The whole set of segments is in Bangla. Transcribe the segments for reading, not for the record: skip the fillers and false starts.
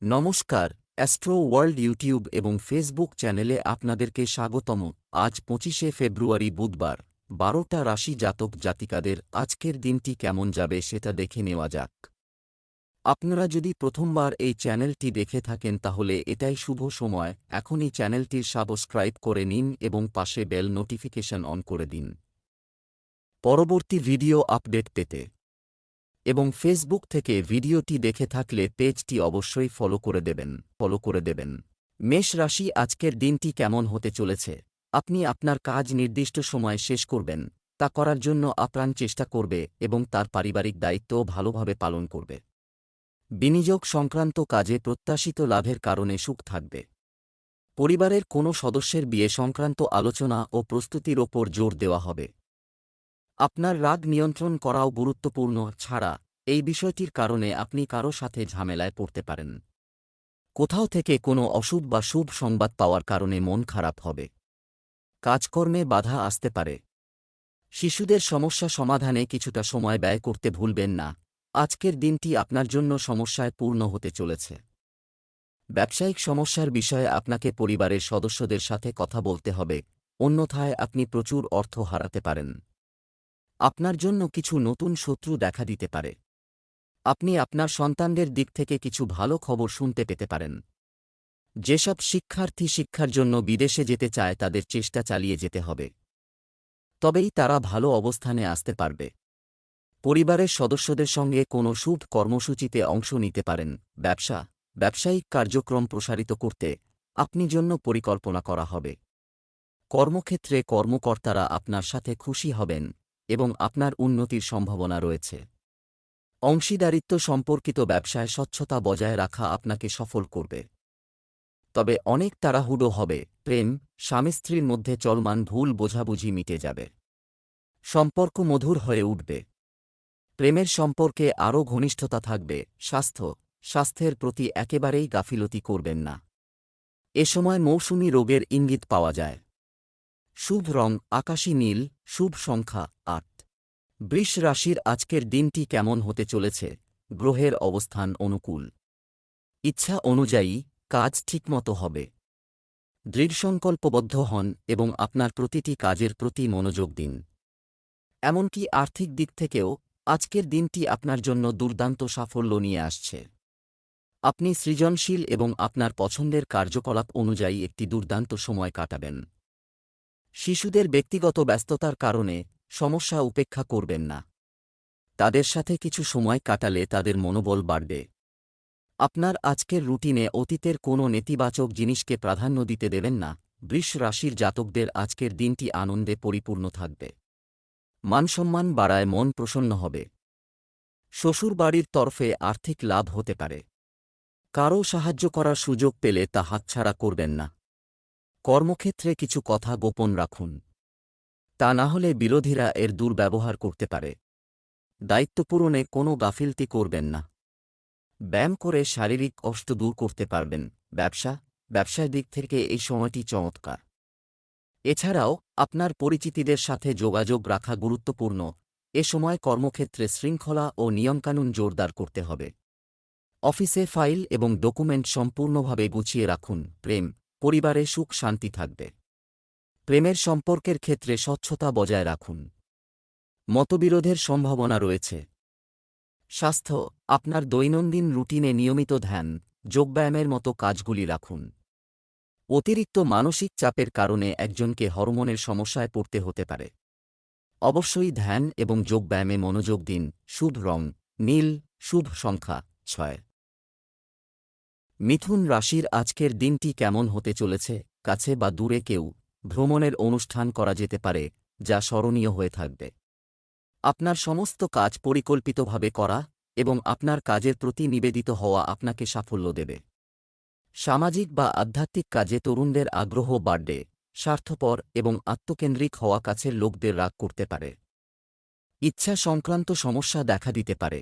নমস্কার, অ্যাস্ট্রো ওয়ার্ল্ড ইউটিউব এবং ফেসবুক চ্যানেলে আপনাদেরকে স্বাগতম। আজ ২৫শে ফেব্রুয়ারি বুধবার, ১২টা রাশি জাতক জাতিকাদের আজকের দিনটি কেমন যাবে সেটা দেখে নেওয়া যাক। আপনারা যদি প্রথমবার এই চ্যানেলটি দেখে থাকেন তাহলে এটাই শুভ সময়, এখনই চ্যানেলটির সাবস্ক্রাইব করে নিন এবং পাশে বেল নোটিফিকেশন অন করে দিন পরবর্তী ভিডিও আপডেট পেতে। এবং ফেসবুক থেকে ভিডিওটি দেখে থাকলে পেজটি অবশ্যই ফলো করে দেবেন। মেষ রাশি, আজকের দিনটি কেমন হতে চলেছে? আপনি আপনার কাজ নির্দিষ্ট সময়ে শেষ করবেন, তা করার জন্য আপ্রাণ চেষ্টা করবে এবং তার পারিবারিক দায়িত্বও ভালোভাবে পালন করবে। বিনিয়োগ সংক্রান্ত কাজে প্রত্যাশিত লাভের কারণে সুখ থাকবে। পরিবারের কোনো সদস্যের বিয়ে সংক্রান্ত আলোচনা ও প্রস্তুতির ওপর জোর দেওয়া হবে। আপনার রাগ নিয়ন্ত্রণ করাও গুরুত্বপূর্ণ, ছাড়া এই বিষয়টির কারণে আপনি কারো সাথে ঝামেলায় পড়তে পারেন। কোথাও থেকে কোনো অশুভ বা শুভ সংবাদ পাওয়ার কারণে মন খারাপ হবে। কাজকর্মে বাধা আসতে পারে। শিশুদের সমস্যা সমাধানে কিছুটা সময় ব্যয় করতে ভুলবেন না। আজকের দিনটি আপনার জন্য সমস্যায় পূর্ণ হতে চলেছে। ব্যবসায়িক সমস্যার বিষয়ে আপনাকে পরিবারের সদস্যদের সাথে কথা বলতে হবে, অন্যথায় আপনি প্রচুর অর্থ হারাতে পারেন। আপনার জন্য কিছু নতুন শত্রু দেখা দিতে পারে। আপনি আপনার সন্তানদের দিক থেকে কিছু ভালো খবর শুনতে পেতে পারেন। যেসব শিক্ষার্থী শিক্ষার জন্য বিদেশে যেতে চায় তাদের চেষ্টা চালিয়ে যেতে হবে, তবেই তারা ভালো অবস্থানে আসতে পারবে। পরিবারের সদস্যদের সঙ্গে কোনো শুভ কর্মসূচিতে অংশ নিতে পারেন। ব্যবসায়িক কার্যক্রম প্রসারিত করতে আপনি জন্য পরিকল্পনা করা হবে। কর্মক্ষেত্রে কর্মকর্তারা আপনার সাথে খুশি হবেন এবং আপনার উন্নতির সম্ভাবনা রয়েছে। অংশীদারিত্ব সম্পর্কিত ব্যবসায় স্বচ্ছতা বজায় রাখা আপনাকে সফল করবে। তবে অনেক তাড়াহুড়ো হবে। প্রেম, স্বামী স্ত্রীর মধ্যে চলমান ভুল বোঝাবুঝি মিটে যাবে। সম্পর্ক মধুর হয়ে উঠবে। প্রেমের সম্পর্কে আরও ঘনিষ্ঠতা থাকবে। স্বাস্থ্যের প্রতি একেবারেই গাফিলতি করবেন না। এ সময় মৌসুমী রোগের ইঙ্গিত পাওয়া যায়। শুভ রং আকাশী নীল, শুভ সংখ্যা ৮। বৃষ রাশির আজকের দিনটি কেমন হতে চলেছে? গ্রহের অবস্থান অনুকূল। ইচ্ছা অনুযায়ী কাজ ঠিকমতো হবে। দৃঢ়সংকল্পবদ্ধ হন এবং আপনার প্রতিটি কাজের প্রতি মনোযোগ দিন। এমনকি আর্থিক দিক থেকেও আজকের দিনটি আপনার জন্য দুর্দান্ত সাফল্য নিয়ে আসছে। আপনি সৃজনশীল এবং আপনার পছন্দের কার্যকলাপ অনুযায়ী একটি দুর্দান্ত সময় কাটাবেন। শিশুদের ব্যক্তিগত ব্যস্ততার কারণে সমস্যা উপেক্ষা করবেন না। তাদের সাথে কিছু সময় কাটালে তাদের মনোবল বাড়বে। আপনার আজকের রুটিনে অতীতের কোনো নেতিবাচক জিনিসকে প্রাধান্য দিতে দেবেন না। বৃষ রাশির জাতকদের আজকের দিনটি আনন্দে পরিপূর্ণ থাকবে। মানসম্মান বাড়ায় মন প্রসন্ন হবে। শ্বশুরবাড়ির তরফে আর্থিক লাভ হতে পারে। কারও সাহায্য করার সুযোগ পেলে তা হাতছাড়া করবেন না। কর্মক্ষেত্রে কিছু কথা গোপন রাখুন, তা না হলে বিরোধীরা এর দুর্ব্যবহার করতে পারে। দায়িত্ব পূরণে কোনো গাফিলতি করবেন না। ব্যায়াম করে শারীরিক কষ্ট দূর করতে পারবেন। ব্যবসার দিক থেকে এই সময়টি চমৎকার। এছাড়াও আপনার পরিচিতিদের সাথে যোগাযোগ রাখা গুরুত্বপূর্ণ। এ সময় কর্মক্ষেত্রে শৃঙ্খলা ও নিয়মকানুন জোরদার করতে হবে। অফিসে ফাইল এবং ডকুমেন্ট সম্পূর্ণভাবে গুছিয়ে রাখুন। পরিবারে সুখ শান্তি থাকবে। প্রেমের সম্পর্কের ক্ষেত্রে স্বচ্ছতা বজায় রাখুন। মতবিরোধের সম্ভাবনা রয়েছে। স্বাস্থ্য, আপনার দৈনন্দিন রুটিনে নিয়মিত ধ্যান, যোগব্যায়ামের মতো কাজগুলি রাখুন। অতিরিক্ত মানসিক চাপের কারণে একজনকে হরমোনের সমস্যায় পড়তে হতে পারে। অবশ্যই ধ্যান এবং যোগব্যায়ামে মনোযোগ দিন। শুভ রং নীল, শুভ সংখ্যা ৬। মিথুন রাশির আজকের দিনটি কেমন হতে চলেছে? কাছে বা দূরে কেউ ভ্রমণের অনুষ্ঠান করা যেতে পারে, যা স্মরণীয় হয়ে থাকবে। আপনার সমস্ত কাজ পরিকল্পিতভাবে করা এবং আপনার কাজের প্রতি নিবেদিত হওয়া আপনাকে সাফল্য দেবে। সামাজিক বা আধ্যাত্মিক কাজে তরুণদের আগ্রহ বাড়বে। স্বার্থপর এবং আত্মকেন্দ্রিক হওয়া কাছের লোকদের রাগ করতে পারে। ইচ্ছা সংক্রান্ত সমস্যা দেখা দিতে পারে।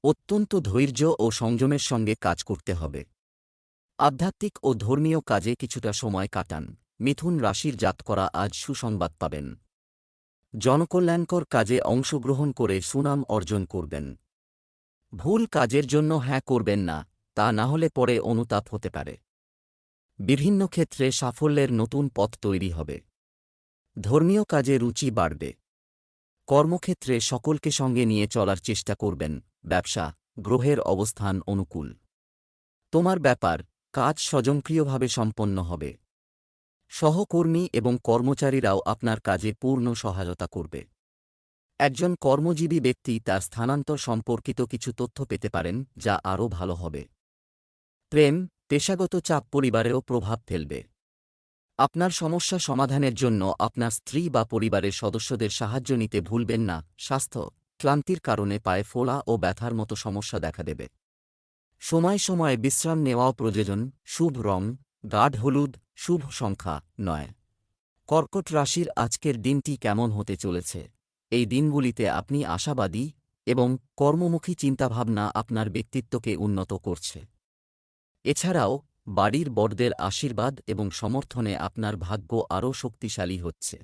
অত্যন্ত ধৈর্য ও সংযমের সঙ্গে কাজ করতে হবে। আধ্যাত্মিক ও ধর্মীয় কাজে কিছুটা সময় কাটান। মিথুন রাশির জাতকরা আজ সুসংবাদ পাবেন। জনকল্যাণকর কাজে অংশগ্রহণ করে সুনাম অর্জন করবেন। ভুল কাজের জন্য হ্যাঁ করবেন না, তা না হলে পরে অনুতাপ হতে পারে। বিভিন্ন ক্ষেত্রে সাফল্যের নতুন পথ তৈরি হবে। ধর্মীয় কাজে রুচি বাড়বে। কর্মক্ষেত্রে সকলকে সঙ্গে নিয়ে চলার চেষ্টা করবেন। ব্যবসা, গ্রহের অবস্থান অনুকূল। তোমার ব্যাপার, কাজ স্বয়ংক্রিয়ভাবে সম্পন্ন হবে। সহকর্মী এবং কর্মচারীরাও আপনার কাজে পূর্ণ সহায়তা করবে। একজন কর্মজীবী ব্যক্তি তার স্থানান্তর সম্পর্কিত কিছু তথ্য পেতে পারেন, যা আরও ভালো হবে। প্রেম, পেশাগত চাপ পরিবারেও প্রভাব ফেলবে। আপনার সমস্যা সমাধানের জন্য আপনার স্ত্রী বা পরিবারের সদস্যদের সাহায্য নিতে ভুলবেন না। স্বাস্থ্য, ক্লান্তির কারণে পায়ে ফোলা ও ব্যথার মতো সমস্যা দেখা দেবে। সময় সময়ে বিশ্রাম নেওয়াও প্রয়োজন। শুভ রং গাঢ় হলুদ, শুভ সংখ্যা 9। কর্কট রাশির আজকের দিনটি কেমন হতে চলেছে? এই দিনগুলিতে আপনি আশাবাদী এবং কর্মমুখী চিন্তাভাবনা আপনার ব্যক্তিত্বকে উন্নত করছে। এছাড়াও বাড়ির বড়দের আশীর্বাদ এবং সমর্থনে আপনার ভাগ্য আরও শক্তিশালী হচ্ছে।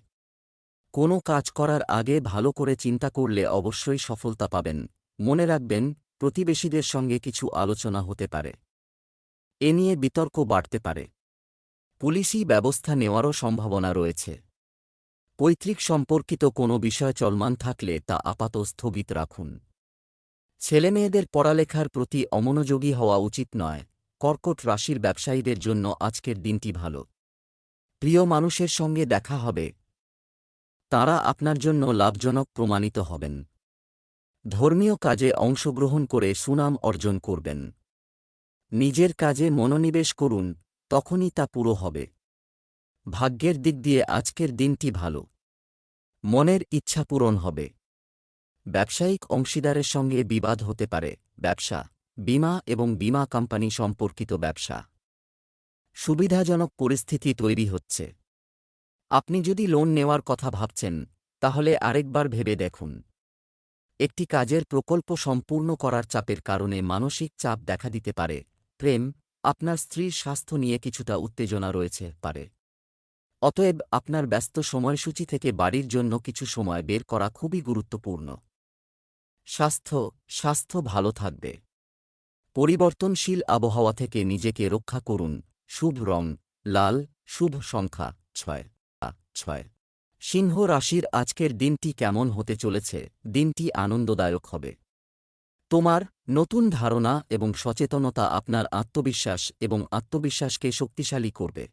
কোনো কাজ করার আগে ভালো করে চিন্তা করলে অবশ্যই সফলতা পাবেন। মনে রাখবেন, প্রতিবেশীদের সঙ্গে কিছু আলোচনা হতে পারে। এ নিয়ে বিতর্ক বাড়তে পারে। পুলিশি ব্যবস্থা নেওয়ারও সম্ভাবনা রয়েছে। পৈতৃক সম্পর্কিত কোনো বিষয় চলমান থাকলে তা আপাতত স্থগিত রাখুন। ছেলেমেয়েদের পড়ালেখার প্রতি অমনোযোগী হওয়া উচিত নয়। কর্কট রাশির ব্যবসায়ীদের জন্য আজকের দিনটি ভালো। প্রিয় মানুষের সঙ্গে দেখা হবে। তাঁরা আপনার জন্য লাভজনক প্রমাণিত হবেন। ধর্মীয় কাজে অংশগ্রহণ করে সুনাম অর্জন করবেন। নিজের কাজে মনোনিবেশ করুন, তখনই তা পুরো হবে। ভাগ্যের দিক দিয়ে আজকের দিনটি ভালো। মনের ইচ্ছা পূরণ হবে। ব্যবসায়িক অংশীদারের সঙ্গে বিবাদ হতে পারে। ব্যবসা, বীমা এবং বীমা কোম্পানি সম্পর্কিত ব্যবসা। সুবিধাজনক পরিস্থিতি তৈরি হচ্ছে। আপনি যদি লোন নেওয়ার কথা ভাবছেন, তাহলে আরেকবার ভেবে দেখুন। একটি কাজের প্রকল্প সম্পূর্ণ করার চাপের কারণে মানসিক চাপ দেখা দিতে পারে। প্রেম, আপনার স্ত্রীর স্বাস্থ্য নিয়ে কিছুটা উত্তেজনা রয়েছে পারে। অতএব আপনার ব্যস্ত সময়সূচি থেকে বাড়ির জন্য কিছু সময় বের করা খুবই গুরুত্বপূর্ণ। স্বাস্থ্য ভালো থাকবে। পরিবর্তনশীল আবহাওয়া থেকে নিজেকে রক্ষা করুন। শুভ রং লাল, শুভ সংখ্যা 6। সিংহ রাশির আজকের দিনটি কেমন হতে চলেছে? দিনটি আনন্দদায়ক হবে। তোমার নতুন ধারণা এবং সচেতনতা আপনার আত্মবিশ্বাসকে শক্তিশালী করবে।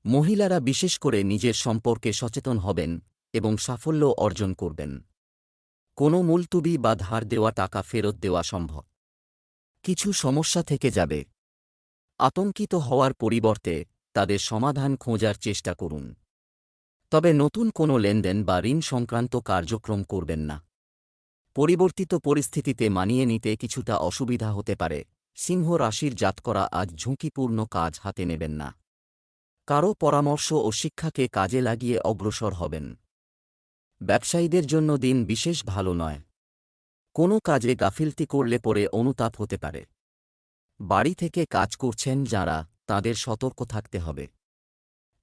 মহিলারা বিশেষ করে নিজের সম্পর্কে সচেতন হবেন এবং সাফল্য অর্জন করবেন। কোনো মুলতুবি বা ধার দেওয়া টাকা ফেরত দেওয়া সম্ভব। কিছু সমস্যা থেকে যাবে। আতঙ্কিত হওয়ার পরিবর্তে তাদের সমাধান খোঁজার চেষ্টা করুন। তবে নতুন কোনো লেনদেন বা ঋণ সংক্রান্ত কার্যক্রম করবেন না। পরিবর্তিত পরিস্থিতিতে মানিয়ে নিতে কিছুটা অসুবিধা হতে পারে। সিংহ রাশির জাতকরা আজ ঝুঁকিপূর্ণ কাজ হাতে নেবেন না। কারও পরামর্শ ও শিক্ষাকে কাজে লাগিয়ে অগ্রসর হবেন। ব্যবসায়ীদের জন্য দিন বিশেষ ভালো নয়। কোনো কাজে গাফিলতি করলে পরে অনুতাপ হতে পারে। বাড়ি থেকে কাজ করছেন যাঁরা, তাঁদের সতর্ক থাকতে হবে।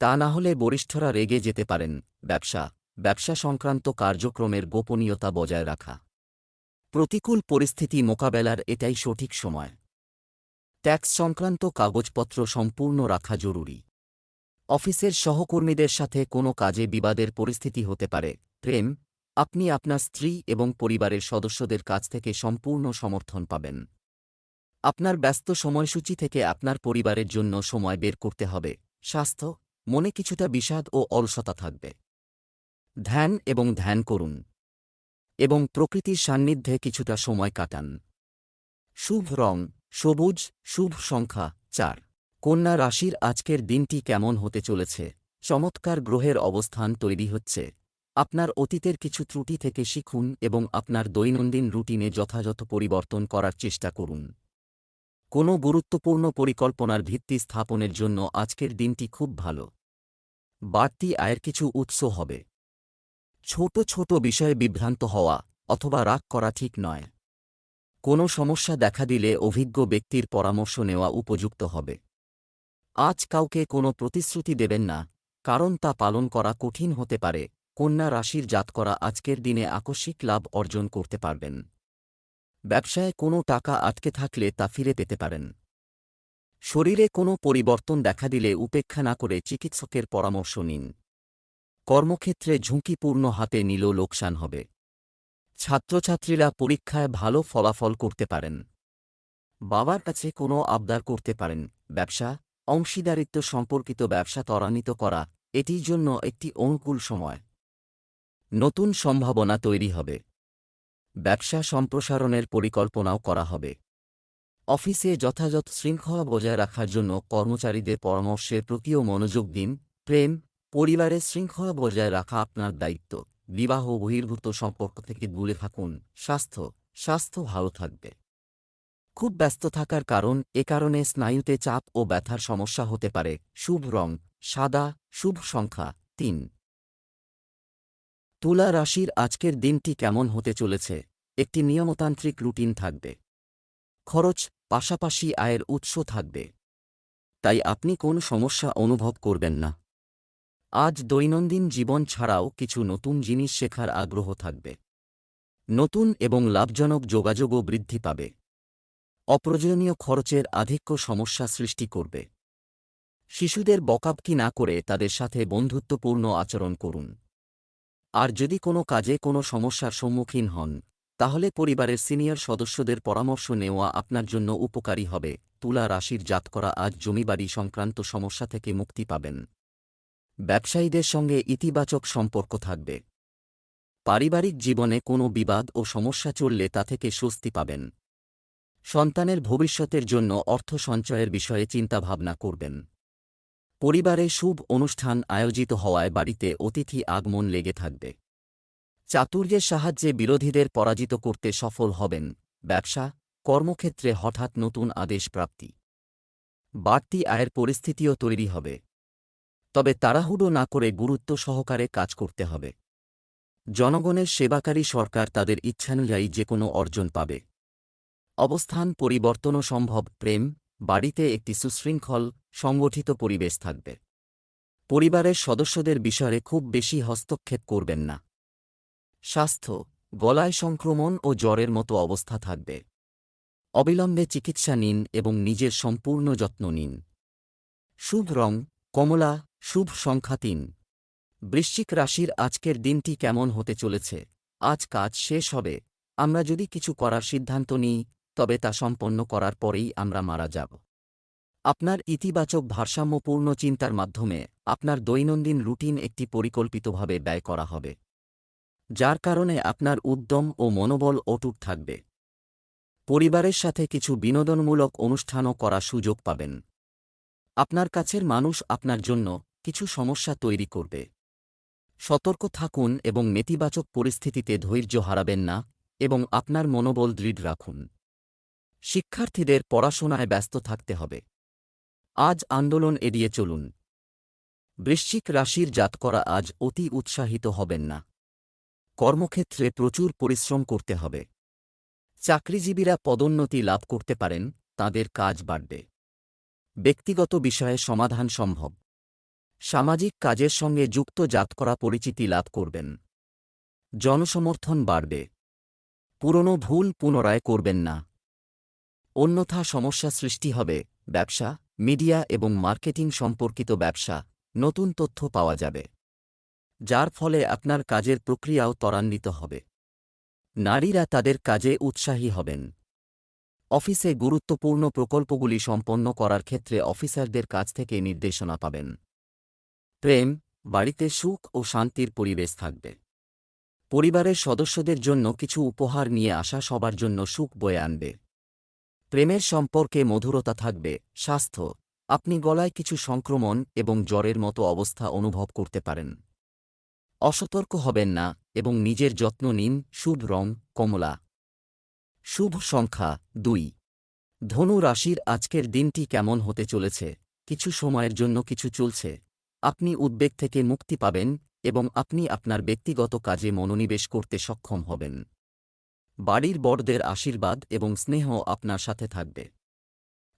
তা না হলে বরিষ্ঠরা রেগে যেতে পারেন। ব্যবসা সংক্রান্ত কার্যক্রমের গোপনীয়তা বজায় রাখা। প্রতিকূল পরিস্থিতি মোকাবেলার এটাই সঠিক সময়। ট্যাক্স সংক্রান্ত কাগজপত্র সম্পূর্ণ রাখা জরুরি। অফিসের সহকর্মীদের সাথে কোনো কাজে বিবাদের পরিস্থিতি হতে পারে। প্রেম, আপনি আপনার স্ত্রী এবং পরিবারের সদস্যদের কাছ থেকে সম্পূর্ণ সমর্থন পাবেন। আপনার ব্যস্ত সময়সূচি থেকে আপনার পরিবারের জন্য সময় বের করতে হবে। স্বাস্থ্য, মনে কিছুটা বিষাদ ও অলসতা থাকবে। ধ্যান করুন এবং প্রকৃতির সান্নিধ্যে কিছুটা সময় কাটান। শুভ রং সবুজ, শুভ সংখ্যা 4। কন্যা রাশির আজকের দিনটি কেমন হতে চলেছে? চমৎকার গ্রহের অবস্থান তৈরি হচ্ছে। আপনার অতীতের কিছু ত্রুটি থেকে শিখুন এবং আপনার দৈনন্দিন রুটিনে যথাযথ পরিবর্তন করার চেষ্টা করুন। কোনো গুরুত্বপূর্ণ পরিকল্পনার ভিত্তি স্থাপনের জন্য আজকের দিনটি খুব ভালো। বাড়তি আয়ের কিছু উৎস হবে। ছোট ছোট বিষয়ে বিভ্রান্ত হওয়া অথবা রাগ করা ঠিক নয়। কোনো সমস্যা দেখা দিলে অভিজ্ঞ ব্যক্তির পরামর্শ নেওয়া উপযুক্ত হবে। আজ কাউকে কোনো প্রতিশ্রুতি দেবেন না, কারণ তা পালন করা কঠিন হতে পারে। কন্যা রাশির জাতকরা আজকের দিনে আকস্মিক লাভ অর্জন করতে পারবেন। ব্যবসায় কোনো টাকা আটকে থাকলে তা ফিরে পেতে পারেন। শরীরে কোনো পরিবর্তন দেখা দিলে উপেক্ষা না করে চিকিৎসকের পরামর্শ নিন। কর্মক্ষেত্রে ঝুঁকিপূর্ণ হাতে নিলেও লোকসান হবে। ছাত্রছাত্রীরা পরীক্ষায় ভালো ফলাফল করতে পারেন। বাবার কাছে কোনো আবদার করতে পারেন। ব্যবসা, অংশীদারিত্ব সম্পর্কিত ব্যবসা ত্বরান্বিত করা এটির জন্য একটি অনুকূল সময়। নতুন সম্ভাবনা তৈরি হবে। ব্যবসা সম্প্রসারণের পরিকল্পনাও করা হবে। অফিসে যথাযথ শৃঙ্খলা বজায় রাখার জন্য কর্মচারীদের পরামর্শের প্রতিও মনোযোগ দিন। প্রেম, পরিবারের শৃঙ্খলা বজায় রাখা আপনার দায়িত্ব। বিবাহ বহির্ভূত সম্পর্ক থেকে দূরে থাকুন। স্বাস্থ্য ভালো থাকবে। খুব ব্যস্ত থাকার কারণে স্নায়ুতে চাপ ও ব্যথার সমস্যা হতে পারে। শুভ রং সাদা, শুভ সংখ্যা ৩। তুলা রাশির আজকের দিনটি কেমন হতে চলেছে? একটি নিয়মতান্ত্রিক রুটিন থাকবে। খরচ পাশাপাশি আয়ের উৎস থাকবে। তাই আপনি কোন সমস্যা অনুভব করবেন না। আজ দৈনন্দিন জীবন ছাড়াও কিছু নতুন জিনিস শেখার আগ্রহ থাকবে। নতুন এবং লাভজনক যোগাযোগও বৃদ্ধি পাবে। অপ্রয়োজনীয় খরচের আধিক্য সমস্যা সৃষ্টি করবে। শিশুদের বকাবকি না করে তাদের সাথে বন্ধুত্বপূর্ণ আচরণ করুন। আর যদি কোনো কাজে কোনো সমস্যার সম্মুখীন হন, তাহলে পরিবারের সিনিয়র সদস্যদের পরামর্শ নেওয়া আপনার জন্য উপকারী হবে। তুলা রাশির জাতকরা আজ জমিবাড়ি সংক্রান্ত সমস্যা থেকে মুক্তি পাবেন। ব্যবসায়ীদের সঙ্গে ইতিবাচক সম্পর্ক থাকবে। পারিবারিক জীবনে কোনো বিবাদ ও সমস্যা চললে তা থেকে স্বস্তি পাবেন। সন্তানের ভবিষ্যতের জন্য অর্থ সঞ্চয়ের বিষয়ে চিন্তাভাবনা করবেন। পরিবারে শুভ অনুষ্ঠান আয়োজিত হওয়ায় বাড়িতে অতিথি আগমন লেগে থাকবে। চাতুর্যের সাহায্যে বিরোধীদের পরাজিত করতে সফল হবেন। ব্যবসা, কর্মক্ষেত্রে হঠাৎ নতুন আদেশ প্রাপ্তি। বাড়তি আয়ের পরিস্থিতিও তৈরি হবে। তবে তাড়াহুড়ো না করে গুরুত্ব সহকারে কাজ করতে হবে। জনগণের সেবাকারী সরকার তাদের ইচ্ছানুযায়ী যে কোনো অর্জন পাবে। অবস্থান পরিবর্তনও সম্ভব। প্রেম, বাড়িতে একটি সুশৃঙ্খল, সংগঠিত পরিবেশ থাকবে। পরিবারের সদস্যদের বিষয়ে খুব বেশি হস্তক্ষেপ করবেন না। স্বাস্থ্য, গলায় সংক্রমণ ও জ্বরের মতো অবস্থা থাকবে। অবিলম্বে চিকিৎসা নিন এবং নিজের সম্পূর্ণ যত্ন নিন। শুভ রং কমলা, শুভ সংখ্যা ৩। বৃশ্চিক রাশির আজকের দিনটি কেমন হতে চলেছে? আজ কাজ শেষ হবে। আমরা যদি কিছু করার সিদ্ধান্ত নিই, তবে তা সম্পন্ন করার পরেই আমরা মারা যাব। আপনার ইতিবাচক ভারসাম্যপূর্ণ চিন্তার মাধ্যমে আপনার দৈনন্দিন রুটিন একটি পরিকল্পিতভাবে ব্যয় করা হবে, যার কারণে আপনার উদ্যম ও মনোবল অটুট থাকবে। পরিবারের সাথে কিছু বিনোদনমূলক অনুষ্ঠানও করার সুযোগ পাবেন। আপনার কাছের মানুষ আপনার জন্য কিছু সমস্যা তৈরি করবে। সতর্ক থাকুন এবং নেতিবাচক পরিস্থিতিতে ধৈর্য হারাবেন না এবং আপনার মনোবল দৃঢ় রাখুন। শিক্ষার্থীদের পড়াশোনায় ব্যস্ত থাকতে হবে। আজ আন্দোলন এড়িয়ে চলুন। বৃশ্চিক রাশির জাতকরা আজ অতি উৎসাহিত হবেন না। কর্মক্ষেত্রে প্রচুর পরিশ্রম করতে হবে। চাকরিজীবীরা পদোন্নতি লাভ করতে পারেন, তাদের কাজ বাড়বে। ব্যক্তিগত বিষয়ে সমাধান সম্ভব। সামাজিক কাজের সঙ্গে যুক্ত জাতকরা পরিচিতি লাভ করবেন। জনসমর্থন বাড়বে। পুরনো ভুল পুনরায় করবেন না, অন্যথা সমস্যা সৃষ্টি হবে। ব্যবসা, মিডিয়া এবং মার্কেটিং সম্পর্কিত ব্যবসা, নতুন তথ্য পাওয়া যাবে, যার ফলে আপনার কাজের প্রক্রিয়াও ত্বরান্বিত হবে। নারীরা তাদের কাজে উৎসাহী হবেন। অফিসে গুরুত্বপূর্ণ প্রকল্পগুলি সম্পন্ন করার ক্ষেত্রে অফিসারদের কাছ থেকে নির্দেশনা পাবেন। প্রেম, বাড়িতে সুখ ও শান্তির পরিবেশ থাকবে। পরিবারের সদস্যদের জন্য কিছু উপহার নিয়ে আসা সবার জন্য সুখ বয়ে আনবে। প্রেমের সম্পর্কে মধুরতা থাকবে। স্বাস্থ্য, আপনি গলায় কিছু সংক্রমণ এবং জ্বরের মতো অবস্থা অনুভব করতে পারেন। অসতর্ক হবেন না এবং নিজের যত্ন নিন। শুভ রং কমলা, শুভ সংখ্যা ২। ধনু রাশির আজকের দিনটি কেমন হতে চলেছে? কিছু সময়ের জন্য কিছু চলছে। আপনি উদ্বেগ থেকে মুক্তি পাবেন এবং আপনি আপনার ব্যক্তিগত কাজে মনোনিবেশ করতে সক্ষম হবেন। বাড়ির বড়দের আশীর্বাদ এবং স্নেহ আপনার সাথে থাকবে।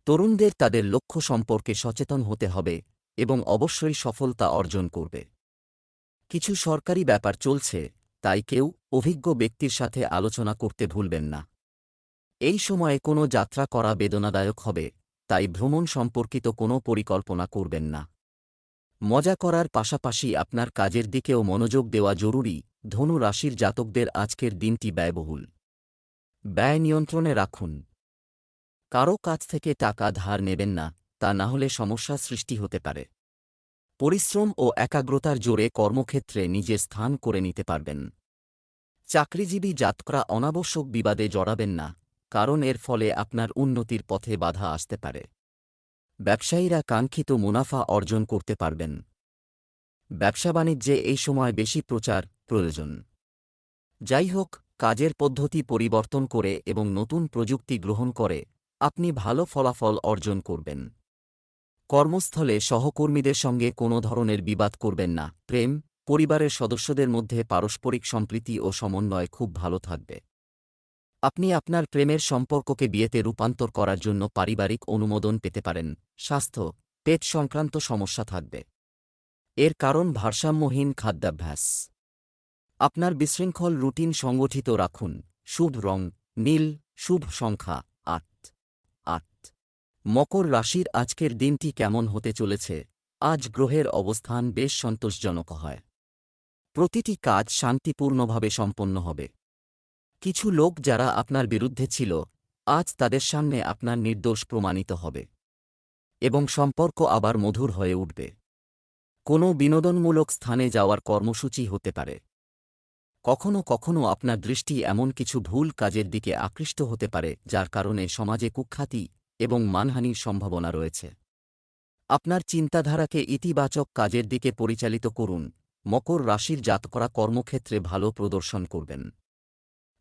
তরুণদের তাদের লক্ষ্য সম্পর্কে সচেতন হতে হবে এবং অবশ্যই সফলতা অর্জন করবে। কিছু সরকারি ব্যাপার চলছে, তাই কেউ অভিজ্ঞ ব্যক্তির সাথে আলোচনা করতে ভুলবেন না। এই সময়ে কোনো যাত্রা করা বেদনাদায়ক হবে, তাই ভ্রমণ সম্পর্কিত কোনো পরিকল্পনা করবেন না। মজা করার পাশাপাশি আপনার কাজের দিকেও মনোযোগ দেওয়া জরুরি। ধনু রাশির জাতকদের আজকের দিনটি ব্যয়বহুল। ব্যয় নিয়ন্ত্রণে রাখুন। কারও কাছ থেকে টাকা ধার নেবেন না, তা না হলে সমস্যা সৃষ্টি হতে পারে। পরিশ্রম ও একাগ্রতার জোরে কর্মক্ষেত্রে নিজের স্থান করে নিতে পারবেন। চাকরিজীবী জাতকরা অনাবশ্যক বিবাদে জড়াবেন না, কারণ এর ফলে আপনার উন্নতির পথে বাধা আসতে পারে। ব্যবসায়ীরা কাঙ্ক্ষিত মুনাফা অর্জন করতে পারবেন। ব্যবসা-বাণিজ্যে এই সময় বেশি প্রচার প্রয়োজন। যাই হোক, কাজের পদ্ধতি পরিবর্তন করে এবং নতুন প্রযুক্তি গ্রহণ করে আপনি ভালো ফলাফল অর্জন করবেন। কর্মস্থলে সহকর্মীদের সঙ্গে কোনো ধরনের বিবাদ করবেন না। প্রেম, পরিবারের সদস্যদের মধ্যে পারস্পরিক সম্প্রীতি ও সমন্বয় খুব ভালো থাকবে। আপনি আপনার প্রেমের সম্পর্ককে বিয়েতে রূপান্তর করার জন্য পারিবারিক অনুমোদন পেতে পারেন। স্বাস্থ্য, পেট সংক্রান্ত সমস্যা থাকবে। এর কারণ ভারসাম্যহীন খাদ্যাভ্যাস। আপনার বিশৃঙ্খল রুটিন সংগঠিত রাখুন। শুভ রং নীল, শুভ সংখ্যা ৮ ৮। মকর রাশির আজকের দিনটি কেমন হতে চলেছে? আজ গ্রহের অবস্থান বেশ সন্তোষজনক হয়। প্রতিটি কাজ শান্তিপূর্ণভাবে সম্পন্ন হবে। কিছু লোক যারা আপনার বিরুদ্ধে ছিল, আজ তাদের সামনে আপনার নির্দোষ প্রমাণিত হবে এবং সম্পর্ক আবার মধুর হয়ে উঠবে। কোনো বিনোদনমূলক স্থানে যাওয়ার কর্মসূচি হতে পারে। কখনো কখনো আপনার দৃষ্টি এমন কিছু ভুল কাজের দিকে আকৃষ্ট হতে পারে যার কারণে সমাজে কুখ্যাতি এবং মানহানির সম্ভাবনা রয়েছে। আপনার চিন্তাধারাকে ইতিবাচক কাজের দিকে পরিচালিত করুন। মকর রাশির জাতকরা কর্মক্ষেত্রে ভালো প্রদর্শন করবেন।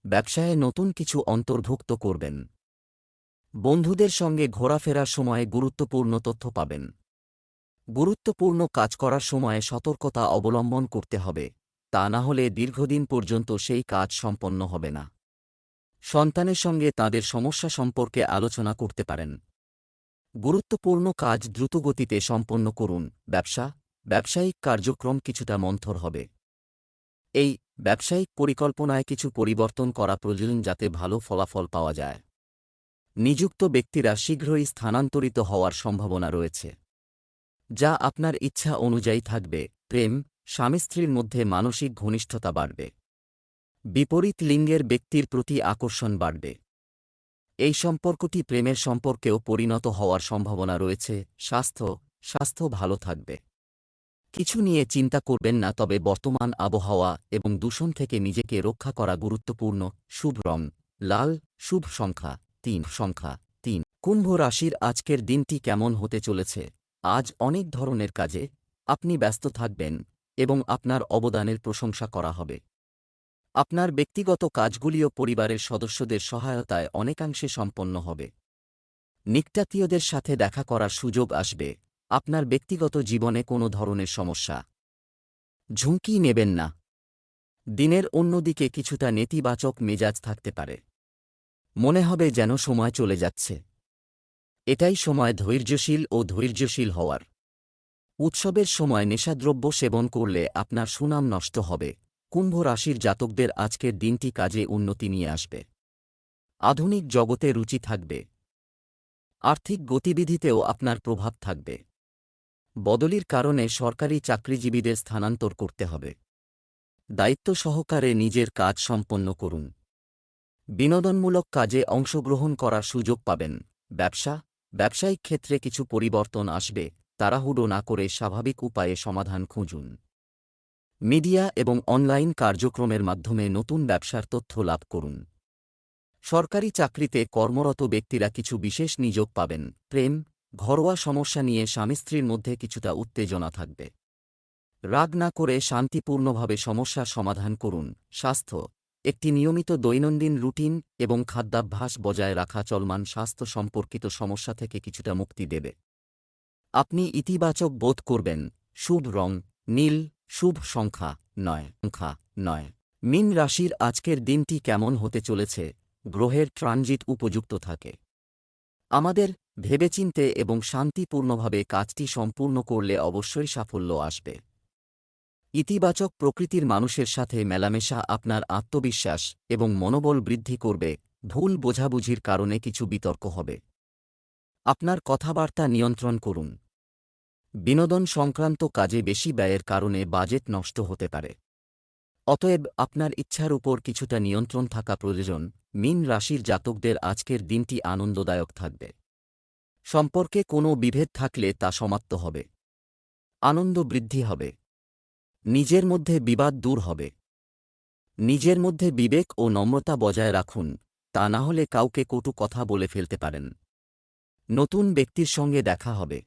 ব্যবসায়ে নতুন কিছু অন্তর্ভুক্ত করবেন। বন্ধুদের সঙ্গে ঘোরাফেরার সময়ে গুরুত্বপূর্ণ তথ্য পাবেন। গুরুত্বপূর্ণ কাজ করার সময়ে সতর্কতা অবলম্বন করতে হবে, তা না হলে দীর্ঘদিন পর্যন্ত সেই কাজ সম্পন্ন হবে না। সন্তানের সঙ্গে তাদের সমস্যা সম্পর্কে আলোচনা করতে পারেন। গুরুত্বপূর্ণ কাজ দ্রুতগতিতে সম্পন্ন করুন। ব্যবসায়িক কার্যক্রম কিছুটা মন্থর হবে। এই ব্যবসায়িক পরিকল্পনায় কিছু পরিবর্তন করা প্রয়োজন যাতে ভালো ফলাফল পাওয়া যায়। নিযুক্ত ব্যক্তিরা শীঘ্রই স্থানান্তরিত হওয়ার সম্ভাবনা রয়েছে, যা আপনার ইচ্ছা অনুযায়ী থাকবে। প্রেম, স্বামী-স্ত্রীর মধ্যে মানসিক ঘনিষ্ঠতা বাড়বে। বিপরীত লিঙ্গের ব্যক্তির প্রতি আকর্ষণ বাড়বে। এই সম্পর্কটি প্রেমের সম্পর্কেও পরিণত হওয়ার সম্ভাবনা রয়েছে। স্বাস্থ্য ভালো থাকবে। কিছু নিয়ে চিন্তা করবেন না, তবে বর্তমান আবহাওয়া এবং দূষণ থেকে নিজেকে রক্ষা করা গুরুত্বপূর্ণ। শুভ রং লাল, শুভ সংখ্যা ৩ কুম্ভ রাশির আজকের দিনটি কেমন হতে চলেছে? আজ অনেক ধরনের কাজে আপনি ব্যস্ত থাকবেন এবং আপনার অবদানের প্রশংসা করা হবে। আপনার ব্যক্তিগত কাজগুলিও পরিবারের সদস্যদের সহায়তায় অনেকাংশে সম্পন্ন হবে। নিকটাত্মীয়দের সাথে দেখা করার সুযোগ আসবে। আপনার ব্যক্তিগত জীবনে কোনো ধরনের সমস্যা ঝুঁকি নেবেন না। দিনের অন্যদিকে কিছুটা নেতিবাচক মেজাজ থাকতে পারে। মনে হবে যেন সময় চলে যাচ্ছে। এটাই সময় ধৈর্যশীল হওয়ার। উৎসবের সময় নেশাদ্রব্য সেবন করলে আপনার সুনাম নষ্ট হবে। কুম্ভ রাশির জাতকদের আজকের দিনটি কাজে উন্নতি নিয়ে আসবে। আধুনিক জগতে রুচি থাকবে। আর্থিক গতিবিধিতেও আপনার প্রভাব থাকবে। বদলির কারণে সরকারি চাকরিজীবীদের স্থানান্তর করতে হবে। দায়িত্ব সহকারে নিজের কাজ সম্পন্ন করুন। বিনোদনমূলক কাজে অংশগ্রহণ করার সুযোগ পাবেন। ব্যবসায়িক ক্ষেত্রে কিছু পরিবর্তন আসবে। তাড়াহুড়ো না করে স্বাভাবিক উপায়ে সমাধান খুঁজুন। মিডিয়া এবং অনলাইন কার্যক্রমের মাধ্যমে নতুন ব্যবসার তথ্য লাভ করুন। সরকারি চাকরিতে কর্মরত ব্যক্তিরা কিছু বিশেষ নিয়োগ পাবেন। প্রেম, ঘরোয়া সমস্যা নিয়ে স্বামী-স্ত্রীর মধ্যে কিছুটা উত্তেজনা থাকবে। রাগ না করে শান্তিপূর্ণভাবে সমস্যার সমাধান করুন। স্বাস্থ্য, একটি নিয়মিত দৈনন্দিন রুটিন এবং খাদ্যাভ্যাস বজায় রাখা চলমান স্বাস্থ্য সম্পর্কিত সমস্যা থেকে কিছুটা মুক্তি দেবে। আপনি ইতিবাচক বোধ করবেন। শুভ রং নীল, শুভ সংখ্যা ৯ মীন রাশির আজকের দিনটি কেমন হতে চলেছে? গ্রহের ট্রানজিট উপযুক্ত থাকে। আমাদের ভেবেচিন্তে এবং শান্তিপূর্ণভাবে কাজটি সম্পূর্ণ করলে অবশ্যই সাফল্য আসবে। ইতিবাচক প্রকৃতির মানুষের সাথে মেলামেশা আপনার আত্মবিশ্বাস এবং মনোবল বৃদ্ধি করবে। ভুল বোঝাবুঝির কারণে কিছু বিতর্ক হবে। আপনার কথাবার্তা নিয়ন্ত্রণ করুন। বিনোদন সংক্রান্ত কাজে বেশি ব্যয়ের কারণে বাজেট নষ্ট হতে পারে। অতএব আপনার ইচ্ছার উপর কিছুটা নিয়ন্ত্রণ থাকা প্রয়োজন। মীন রাশির জাতকদের আজকের দিনটি আনন্দদায়ক থাকবে। সম্পর্কে কোনো বিভেদ থাকলে তা সমাপ্ত হবে। আনন্দ বৃদ্ধি হবে। নিজের মধ্যে বিবাদ দূর হবে। নিজের মধ্যে বিবেক ও নম্রতা বজায় রাখুন, তা না হলে কাউকে কটু কথা বলে ফেলতে পারেন। নতুন ব্যক্তির সঙ্গে দেখা হবে।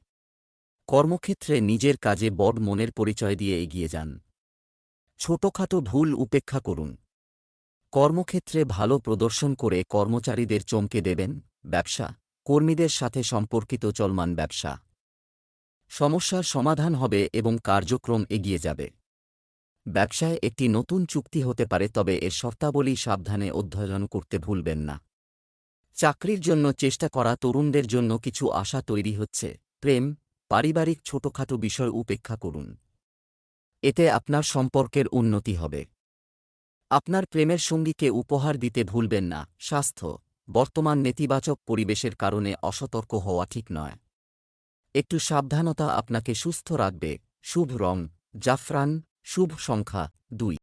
কর্মক্ষেত্রে নিজের কাজে বড় মনের পরিচয় দিয়ে এগিয়ে যান। ছোটখাটো ভুল উপেক্ষা করুন। কর্মক্ষেত্রে ভালো প্রদর্শন করে কর্মচারীদের চমকে দেবেন। ব্যবসা কর্মীদের সাথে সম্পর্কিত চলমান ব্যবসা সমস্যার সমাধান হবে এবং কার্যক্রম এগিয়ে যাবে। ব্যবসায় একটি নতুন চুক্তি হতে পারে, তবে এর শর্তাবলী সাবধানে অধ্যয়ন করতে ভুলবেন না। চাকরির জন্য চেষ্টা করা তরুণদের জন্য কিছু আশা তৈরি হচ্ছে। প্রেম পারিবারিক ছোটখাটো বিষয় উপেক্ষা করুন। এতে আপনার সম্পর্কের উন্নতি হবে। আপনার প্রেমের সঙ্গীকে উপহার দিতে ভুলবেন না। স্বাস্থ্য বর্তমান নেতিবাচক পরিবেশের কারণে অসতর্ক হওয়া ঠিক নয়। একটু সাবধানতা আপনাকে সুস্থ রাখবে। শুভ রং জাফরান, শুভ সংখ্যা 2।